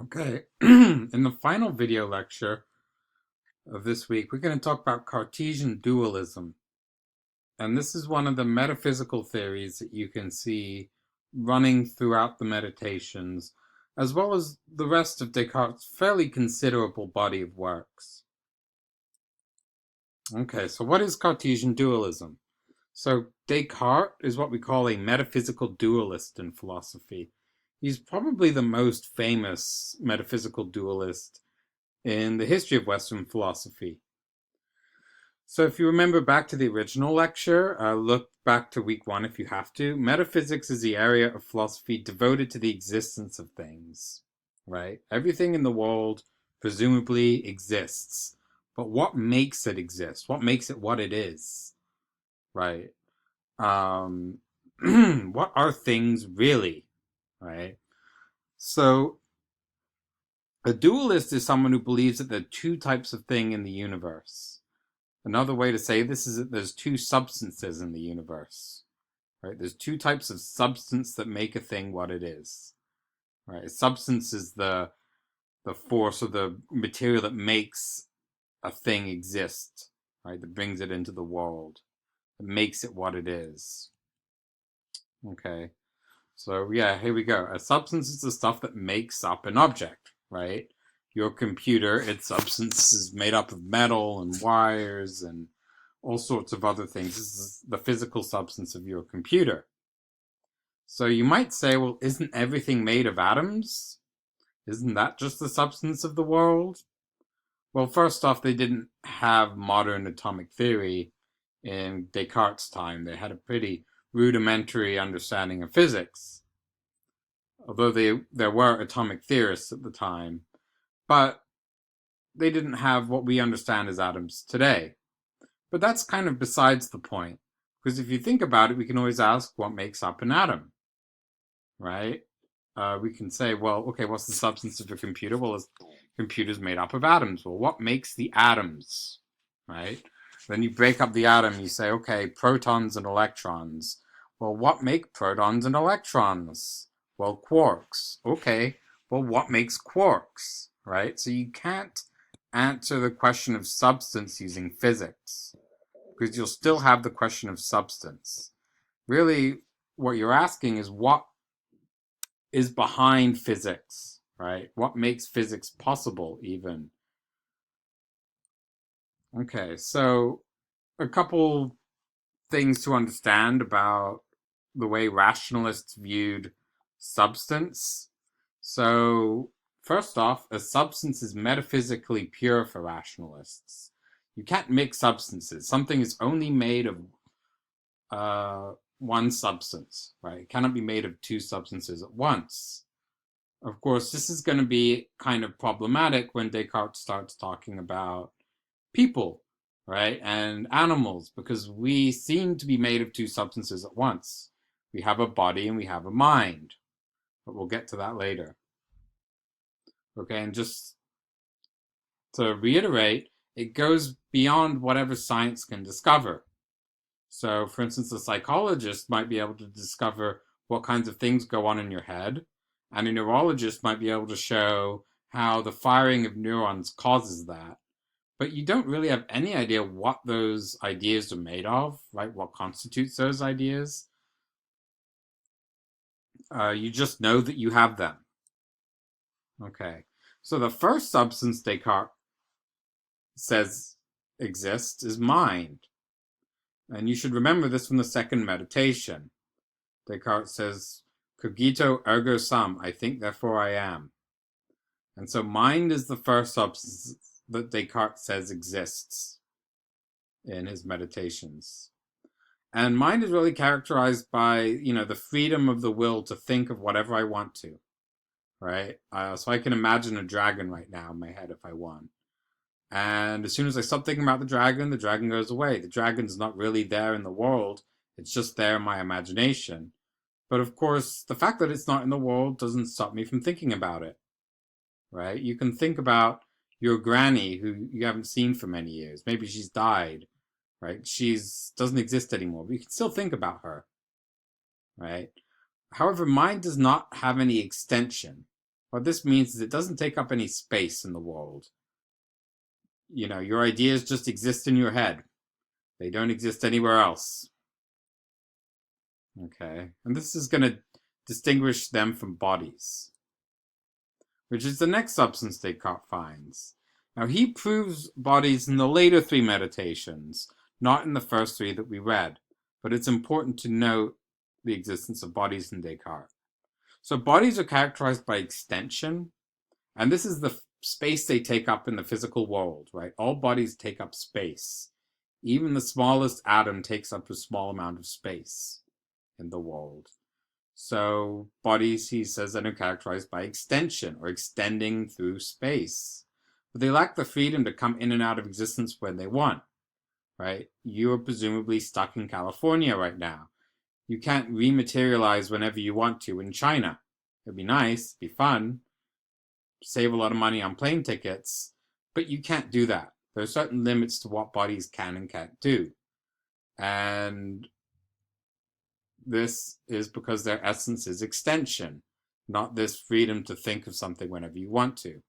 Okay, in the final video lecture of this week, we're going to talk about Cartesian dualism. And this is one of the metaphysical theories that you can see running throughout the Meditations, as well as the rest of Descartes' fairly considerable body of works. Okay, so what is Cartesian dualism? So Descartes is what we call a metaphysical dualist in philosophy. He's probably the most famous metaphysical dualist in the history of Western philosophy. So, if you remember back to the original lecture, look back to week one if you have to. Metaphysics is the area of philosophy devoted to the existence of things, right? Everything in the world presumably exists. But what makes it exist? What makes it what it is, right? Um, what are things really, right? So, a dualist is someone who believes that there are two types of thing in the universe. Another way to say this is that there's two substances in the universe, right? There's two types of substance that make a thing what it is, right? Substance is the force or the material that makes a thing exist, right? That brings it into the world, that makes it what it is. Okay, so yeah, here we go. A substance is the stuff that makes up an object, right? Your computer, its substance is made up of metal and wires and all sorts of other things. This is the physical substance of your computer. So you might say, well, isn't everything made of atoms? Isn't that just the substance of the world? Well, first off, they didn't have modern atomic theory in Descartes' time. They had a pretty rudimentary understanding of physics, although there were atomic theorists at the time, but they didn't have what we understand as atoms today. But that's kind of besides the point, because if you think about it, we can always ask what makes up an atom, right? We can say, well, okay, what's the substance of a computer? Well, a computer's made up of atoms. Well, what makes the atoms, right? Then you break up the atom, you say, okay, protons and electrons. Well, what make protons and electrons? Well, quarks. Okay, well, what makes quarks, right? So you can't answer the question of substance using physics, because you'll still have the question of substance. Really, what you're asking is what is behind physics, right? What makes physics possible, even? Okay, so a couple things to understand about the way rationalists viewed substance. So, first off, a substance is metaphysically pure for rationalists. You can't mix substances. Something is only made of one substance, right? It cannot be made of two substances at once. Of course, this is going to be kind of problematic when Descartes starts talking about people, right, and animals, because we seem to be made of two substances at once. We have a body and we have a mind, but we'll get to that later. Okay, and just to reiterate, it goes beyond whatever science can discover. So, for instance, a psychologist might be able to discover what kinds of things go on in your head, and a neurologist might be able to show how the firing of neurons causes that. But you don't really have any idea what those ideas are made of, right? What constitutes those ideas. You just know that you have them. Okay. So the first substance Descartes says exists is mind. And you should remember this from the second meditation. Descartes says, cogito ergo sum, I think therefore I am. And so mind is the first substance that Descartes says exists in his meditations. And mind is really characterized by, the freedom of the will to think of whatever I want to, right? So I can imagine a dragon right now in my head if I want. And as soon as I stop thinking about the dragon goes away. The dragon's not really there in the world. It's just there in my imagination. But of course, the fact that it's not in the world doesn't stop me from thinking about it, right? You can think about your granny who you haven't seen for many years. Maybe she's died, right? She's doesn't exist anymore, but you can still think about her, right? However, mind does not have any extension. What this means is it doesn't take up any space in the world. Your ideas just exist in your head. They don't exist anywhere else. Okay, and this is going to distinguish them from bodies, which is the next substance Descartes finds. Now, he proves bodies in the later three meditations, not in the first three that we read, but it's important to note the existence of bodies in Descartes. So bodies are characterized by extension, and this is the space they take up in the physical world, right? All bodies take up space. Even the smallest atom takes up a small amount of space in the world. So bodies, he says, are characterized by extension, or extending through space. But they lack the freedom to come in and out of existence when they want, right? You're presumably stuck in California right now. You can't rematerialize whenever you want to in China. It'd be nice, be fun, save a lot of money on plane tickets, but you can't do that. There are certain limits to what bodies can and can't do. And this is because their essence is extension, not this freedom to think of something whenever you want to.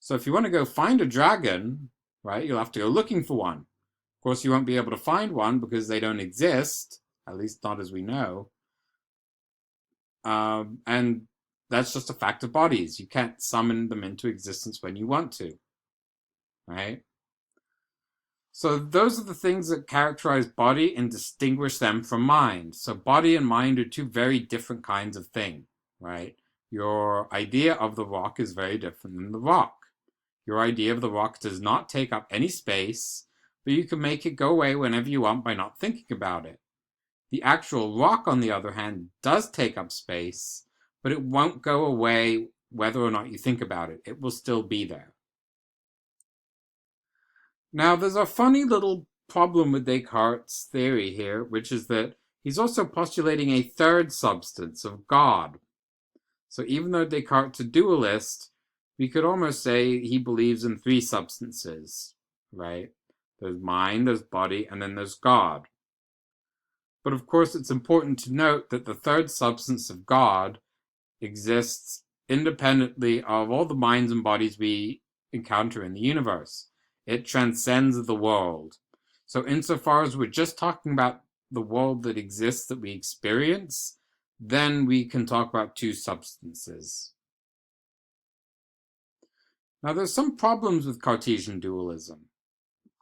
So if you want to go find a dragon, right, you'll have to go looking for one. Of course, you won't be able to find one because they don't exist, at least not as we know. And that's just a fact of bodies. You can't summon them into existence when you want to, right? So those are the things that characterize body and distinguish them from mind. So body and mind are two very different kinds of thing, right? Your idea of the rock is very different than the rock. Your idea of the rock does not take up any space, but you can make it go away whenever you want by not thinking about it. The actual rock, on the other hand, does take up space, but it won't go away whether or not you think about it. It will still be there. Now, there's a funny little problem with Descartes' theory here, which is that he's also postulating a third substance of God. So even though Descartes is a dualist, we could almost say he believes in three substances, right? There's mind, there's body, and then there's God. But of course, it's important to note that the third substance of God exists independently of all the minds and bodies we encounter in the universe. It transcends the world. So insofar as we're just talking about the world that exists, that we experience, then we can talk about two substances. Now, there's some problems with Cartesian dualism.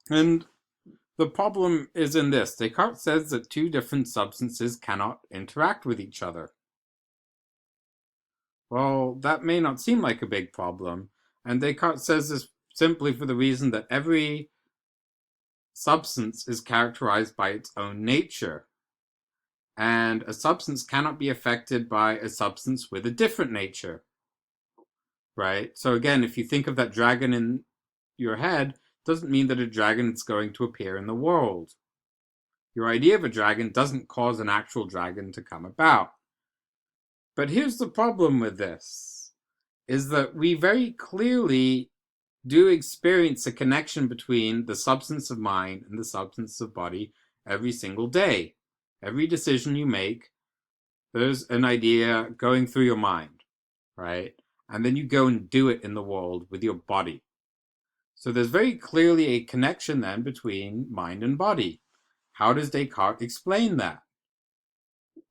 And the problem is in this. Descartes says that two different substances cannot interact with each other. Well, that may not seem like a big problem. And Descartes says this simply for the reason that every substance is characterized by its own nature. And a substance cannot be affected by a substance with a different nature. Right? So again, if you think of that dragon in your head, doesn't mean that a dragon is going to appear in the world. Your idea of a dragon doesn't cause an actual dragon to come about. But here's the problem with this, is that we very clearly do experience a connection between the substance of mind and the substance of body every single day. Every decision you make, there's an idea going through your mind, right? And then you go and do it in the world with your body. So there's very clearly a connection then between mind and body. How does Descartes explain that?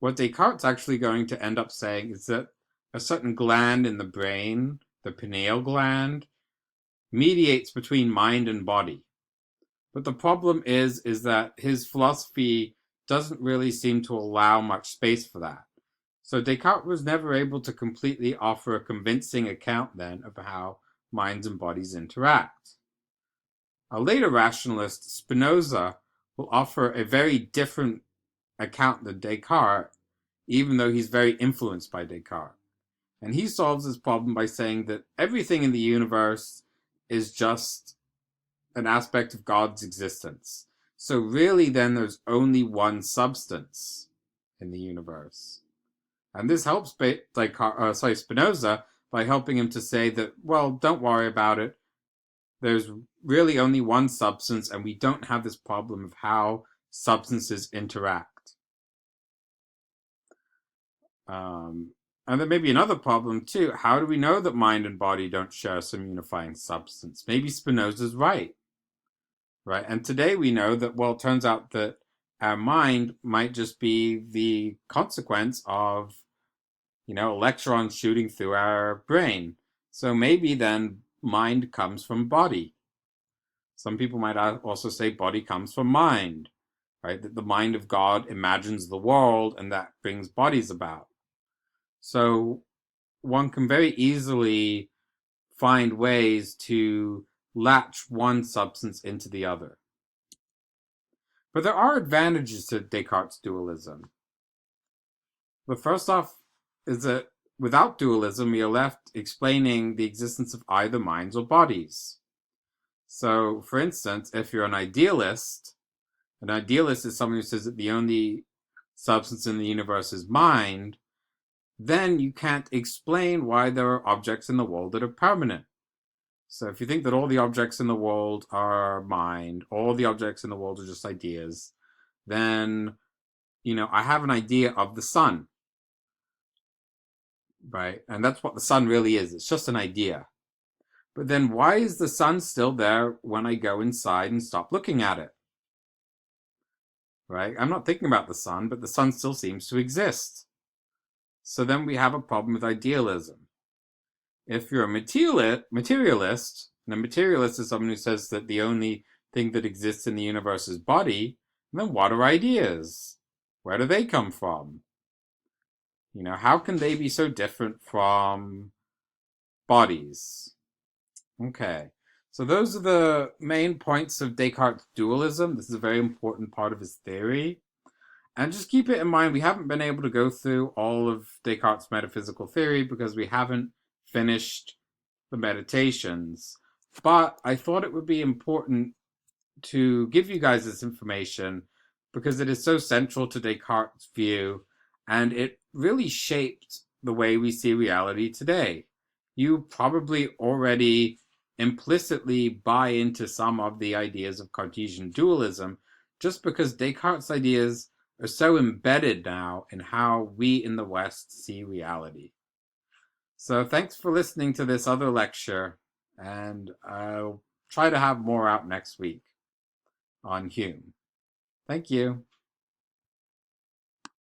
What Descartes is actually going to end up saying is that a certain gland in the brain, the pineal gland, mediates between mind and body. But the problem is that his philosophy doesn't really seem to allow much space for that. So Descartes was never able to completely offer a convincing account then of how minds and bodies interact. A later rationalist, Spinoza, will offer a very different account than Descartes, even though he's very influenced by Descartes. And he solves this problem by saying that everything in the universe is just an aspect of God's existence. So really then there's only one substance in the universe. And this helps Spinoza by helping him to say that, well, don't worry about it. There's really only one substance, and we don't have this problem of how substances interact. And there may be another problem too. How do we know that mind and body don't share some unifying substance? Maybe Spinoza's right, right? And today we know that, well, it turns out that our mind might just be the consequence of, electrons shooting through our brain. So maybe then mind comes from body. Some people might also say body comes from mind, right? That the mind of God imagines the world and that brings bodies about. So one can very easily find ways to latch one substance into the other. But there are advantages to Descartes' dualism. The first off is that without dualism, we are left explaining the existence of either minds or bodies. So, for instance, if you're an idealist is someone who says that the only substance in the universe is mind, then you can't explain why there are objects in the world that are permanent. So if you think that all the objects in the world are mind, all the objects in the world are just ideas, then, I have an idea of the sun, right? And that's what the sun really is. It's just an idea. But then why is the sun still there when I go inside and stop looking at it? Right? I'm not thinking about the sun, but the sun still seems to exist. So then we have a problem with idealism. If you're a materialist, and a materialist is someone who says that the only thing that exists in the universe is body, then what are ideas? Where do they come from? How can they be so different from bodies? Okay, so those are the main points of Descartes' dualism. This is a very important part of his theory. And just keep it in mind, we haven't been able to go through all of Descartes' metaphysical theory because we haven't finished the meditations. But I thought it would be important to give you guys this information because it is so central to Descartes' view and it really shaped the way we see reality today. You probably already implicitly buy into some of the ideas of Cartesian dualism just because Descartes' ideas are so embedded now in how we in the West see reality. So thanks for listening to this other lecture, and I'll try to have more out next week on Hume. Thank you.